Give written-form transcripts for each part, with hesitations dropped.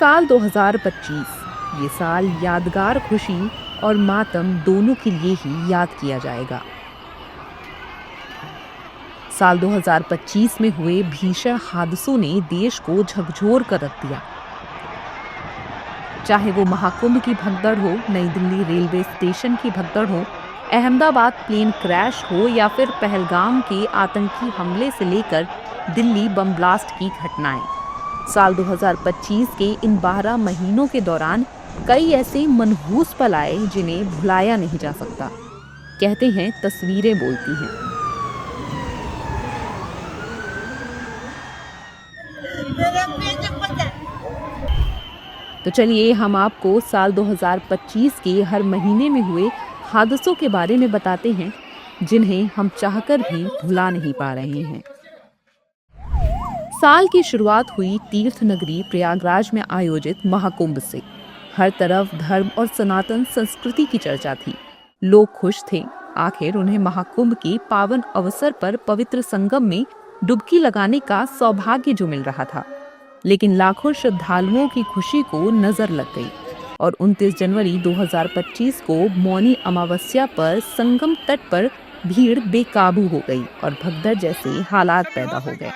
साल 2025 ये साल यादगार खुशी और मातम दोनों के लिए ही याद किया जाएगा। साल 2025 में हुए भीषण हादसों ने देश को झकझोर कर रख दिया। चाहे वो महाकुंभ की भगदड़ हो, नई दिल्ली रेलवे स्टेशन की भगदड़ हो, अहमदाबाद प्लेन क्रैश हो या फिर पहलगाम के आतंकी हमले से लेकर दिल्ली बम ब्लास्ट की घटनाएं, साल 2025 के इन 12 महीनों के दौरान कई ऐसे मनहूस पल आए जिन्हें भुलाया नहीं जा सकता। कहते हैं तस्वीरें बोलती हैं। तो चलिए हम आपको साल 2025 के हर महीने में हुए हादसों के बारे में बताते हैं जिन्हें हम चाहकर भी भुला नहीं पा रहे हैं। साल की शुरुआत हुई तीर्थ नगरी प्रयागराज में आयोजित महाकुंभ से। हर तरफ धर्म और सनातन संस्कृति की चर्चा थी। लोग खुश थे, आखिर उन्हें महाकुंभ के पावन अवसर पर पवित्र संगम में डुबकी लगाने का सौभाग्य जो मिल रहा था। लेकिन लाखों श्रद्धालुओं की खुशी को नजर लग गई और 29 जनवरी 2025 को मौनी अमावस्या पर संगम तट पर भीड़ बेकाबू हो गई और भगदड़ जैसे हालात पैदा हो गए।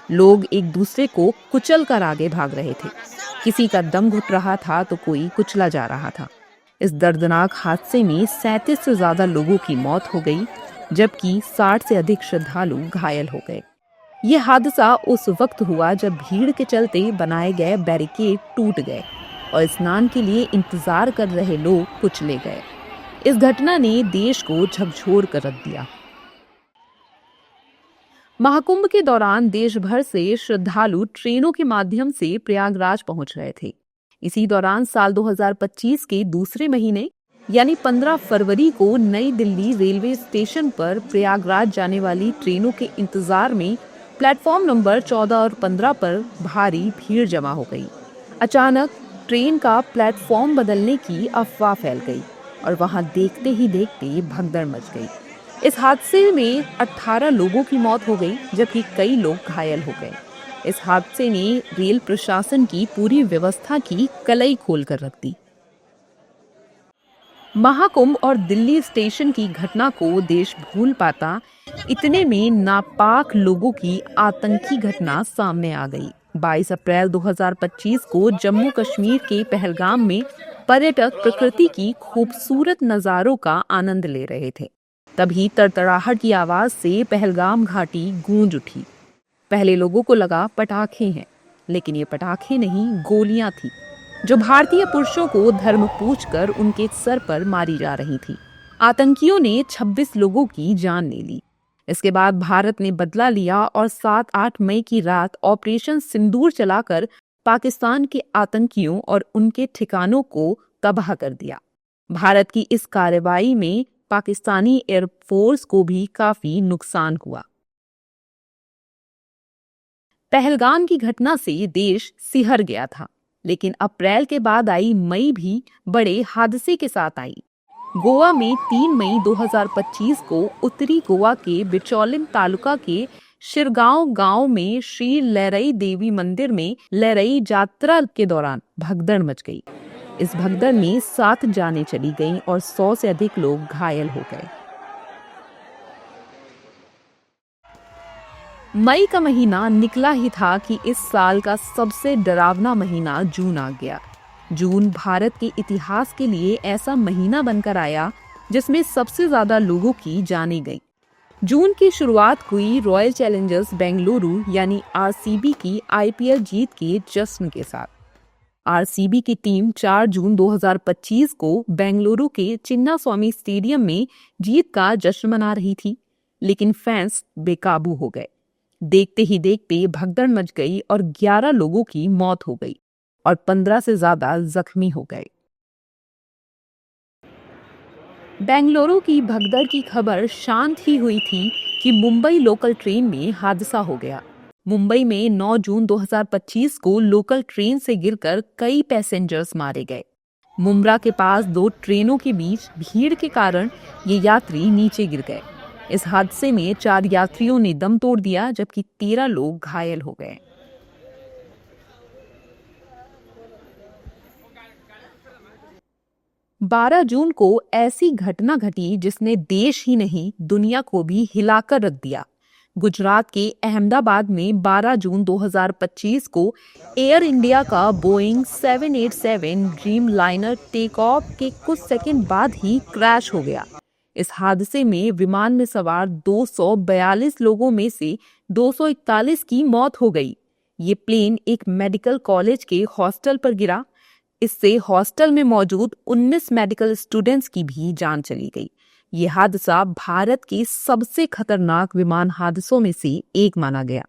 लोग एक दूसरे को कुचल कर आगे भाग रहे थे। किसी का दम घुट रहा था तो कोई कुचला जा रहा था। इस दर्दनाक हादसे में 37 से ज्यादा लोगों की मौत हो गई, जबकि 60 से अधिक श्रद्धालु घायल हो गए। ये हादसा उस वक्त हुआ जब भीड़ के चलते बनाए गए बैरिकेड टूट गए और स्नान के लिए इंतजार कर रहे लोग कुचले गए। इस घटना ने देश को झकझोर कर रख दिया। महाकुंभ के दौरान देश भर से श्रद्धालु ट्रेनों के माध्यम से प्रयागराज पहुंच रहे थे। इसी दौरान साल 2025 के दूसरे महीने यानी 15 फरवरी को नई दिल्ली रेलवे स्टेशन पर प्रयागराज जाने वाली ट्रेनों के इंतजार में प्लेटफॉर्म नंबर 14 और 15 पर भारी भीड़ जमा हो गई। अचानक ट्रेन का प्लेटफॉर्म बदलने की अफवाह फैल गई और वहां देखते ही देखते भगदड़ मच गई। इस हादसे में 18 लोगों की मौत हो गई, जबकि कई लोग घायल हो गए। इस हादसे ने रेल प्रशासन की पूरी व्यवस्था की कलई खोल कर रख दी। महाकुंभ और दिल्ली स्टेशन की घटना को देश भूल पाता, इतने में नापाक लोगों की आतंकी घटना सामने आ गई। 22 अप्रैल 2025 को जम्मू कश्मीर के पहलगाम में पर्यटक प्रकृति की खूबसूरत नजारों का आनंद ले रहे थे। तभी तड़तड़ाहट की आवाज से पहलगाम घाटी गूंज उठी। पहले लोगों को लगा पटाखे हैं, लेकिन ये पटाखे नहीं, गोलियां थी जो भारतीय पुरुषों को धर्म पूछकर उनके सर पर मारी जा रही थी। आतंकियों ने 26 लोगों की जान ले ली। इसके बाद भारत ने बदला लिया और 7-8 मई की रात ऑपरेशन सिंदूर चलाकर पाकिस्तान के आतंकियों और उनके ठिकानों को तबाह कर दिया। भारत की इस कार्रवाई में पाकिस्तानी एयरफोर्स को भी काफी नुकसान हुआ। पहलगाम की घटना से देश सिहर गया था, लेकिन अप्रैल के बाद आई मई भी बड़े हादसे के साथ आई। गोवा में 3 मई 2025 को उत्तरी गोवा के बिचौलिम तालुका के शिरगांव गांव में श्री लहरई देवी मंदिर में लहरई यात्रा के दौरान भगदड़ मच गई। इस भगदड़ में 7 जानें चली गईं और 100 से अधिक लोग घायल हो गए। मई का महीना निकला ही था कि इस साल का सबसे डरावना महीना जून आ गया। जून भारत के इतिहास के लिए ऐसा महीना बनकर आया जिसमें सबसे ज्यादा लोगों की जानें गईं। जून की शुरुआत हुई रॉयल चैलेंजर्स बेंगलुरु यानी आरसीबी की आईपीएल जीत के जश्न के साथ। आरसीबी की टीम 4 जून 2025 को बेंगलुरु के चिन्नास्वामी स्टेडियम में जीत का जश्न मना रही थी, लेकिन फैंस बेकाबू हो गए। देखते ही देखते भगदड़ मच गई और 11 लोगों की मौत हो गई और 15 से ज्यादा जख्मी हो गए। बेंगलुरु की भगदड़ की खबर शांत ही हुई थी कि मुंबई लोकल ट्रेन में हादसा हो गया। मुंबई में 9 जून 2025 को लोकल ट्रेन से गिरकर कई पैसेंजर्स मारे गए। मुंब्रा के पास 2 ट्रेनों के बीच भीड़ के कारण ये यात्री नीचे गिर गए। इस हादसे में 4 यात्रियों ने दम तोड़ दिया, जबकि 13 लोग घायल हो गए। 12 जून को ऐसी घटना घटी जिसने देश ही नहीं दुनिया को भी हिलाकर रख दिया। गुजरात के अहमदाबाद में 12 जून 2025 को एयर इंडिया का Boeing 787 Dreamliner take off के कुछ सेकंड बाद ही क्रैश हो गया। इस हादसे में विमान में सवार 242 लोगों में से 241 की मौत हो गई। ये प्लेन एक मेडिकल कॉलेज के हॉस्टल पर गिरा। इससे हॉस्टल में मौजूद 19 मेडिकल स्टूडेंट्स की भी जान चली गई। ये हादसा भारत के सबसे खतरनाक विमान हादसों में से एक माना गया।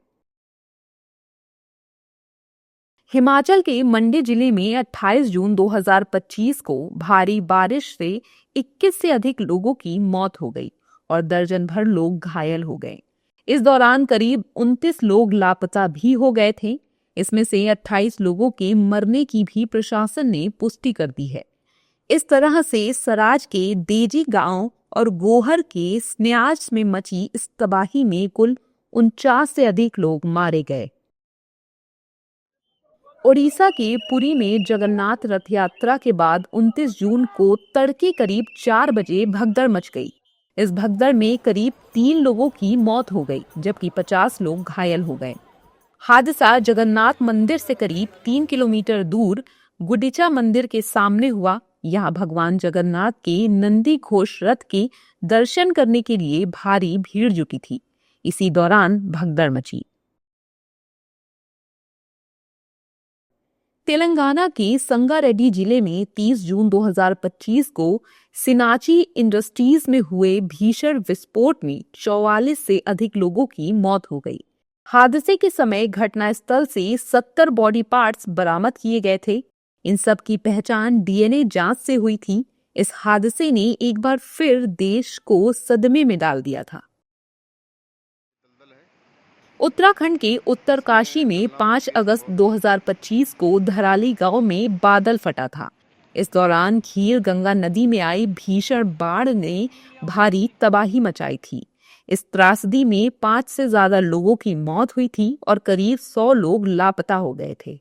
हिमाचल के मंडी जिले में 28 जून 2025 को भारी बारिश से 21 से अधिक लोगों की मौत हो गई और दर्जन भर लोग घायल हो गए। इस दौरान करीब 29 लोग लापता भी हो गए थे। इसमें से 28 लोगों के मरने की भी प्रशासन ने पुष्टि कर दी है। इस तरह से सराज के देजी गांव और गोहर के स्न्यास में मची इस तबाही में कुल 49 से अधिक लोग मारे गए। ओडिशा के पुरी में जगन्नाथ रथ यात्रा के बाद 29 जून को तड़के करीब 4 बजे भगदड़ मच गई। इस भगदड़ में करीब 3 लोगों की मौत हो गई जबकि 50 लोग घायल हो गए। हादसा जगन्नाथ मंदिर से करीब 3 किलोमीटर दूर गुडिचा मंदिर के सामने हुआ। यहाँ भगवान जगन्नाथ के नंदी घोष रथ के दर्शन करने के लिए भारी भीड़ जुटी थी। इसी दौरान भगदड़ मची। तेलंगाना के संगारेड्डी जिले में 30 जून 2025 को सिनाची इंडस्ट्रीज में हुए भीषण विस्फोट में 44 से अधिक लोगों की मौत हो गई। हादसे के समय घटनास्थल से 70 बॉडी पार्ट्स बरामद किए गए थे। इन सब की पहचान डीएनए जांच से हुई थी। इस हादसे ने एक बार फिर देश को सदमे में डाल दिया था। उत्तराखंड के उत्तरकाशी में 5 अगस्त 2025 को धराली गांव में बादल फटा था। इस दौरान खीर गंगा नदी में आई भीषण बाढ़ ने भारी तबाही मचाई थी। इस त्रासदी में 5 से ज्यादा लोगों की मौत हुई थी और करीब 100 लोग लापता हो गए थे।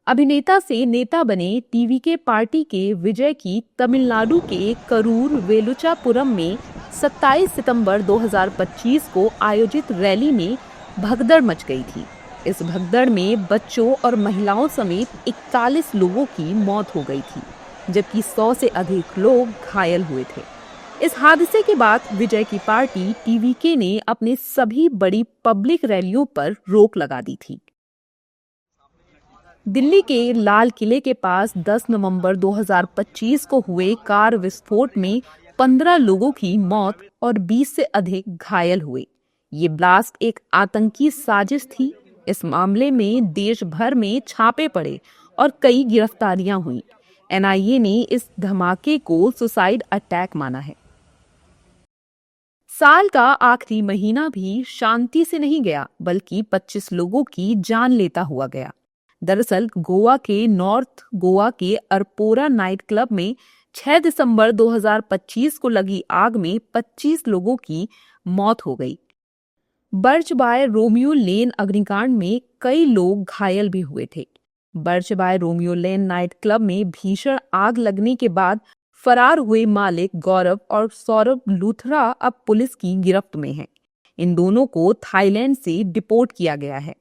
अभिनेता से नेता बने टीवीके पार्टी के विजय की तमिलनाडु के करूर वेलुचापुरम में 27 सितंबर 2025 को आयोजित रैली में भगदड़ मच गई थी। इस भगदड़ में बच्चों और महिलाओं समेत 41 लोगों की मौत हो गई थी जबकि 100 से अधिक लोग घायल हुए थे। इस हादसे के बाद विजय की पार्टी टीवीके ने अपने सभी बड़ी पब्लिक रैलियों पर रोक लगा दी थी। दिल्ली के लाल किले के पास 10 नवंबर 2025 को हुए कार विस्फोट में 15 लोगों की मौत और 20 से अधिक घायल हुए। ये ब्लास्ट एक आतंकी साजिश थी। इस मामले में देश भर में छापे पड़े और कई गिरफ्तारियां हुई। एनआईए ने इस धमाके को सुसाइड अटैक माना है। साल का आखिरी महीना भी शांति से नहीं गया बल्कि 25 लोगों की जान लेता हुआ गया। दरअसल गोवा के नॉर्थ गोवा के अरपोरा नाइट क्लब में 6 दिसंबर 2025 को लगी आग में 25 लोगों की मौत हो गई। बर्च बाय रोमियो लेन अग्निकांड में कई लोग घायल भी हुए थे। Birch by Romeo Lane night club में भीषण आग लगने के बाद फरार हुए मालिक गौरव और सौरभ लूथरा अब पुलिस की गिरफ्त में हैं। इन दोनों को थाईलैंड से डिपोर्ट किया गया है।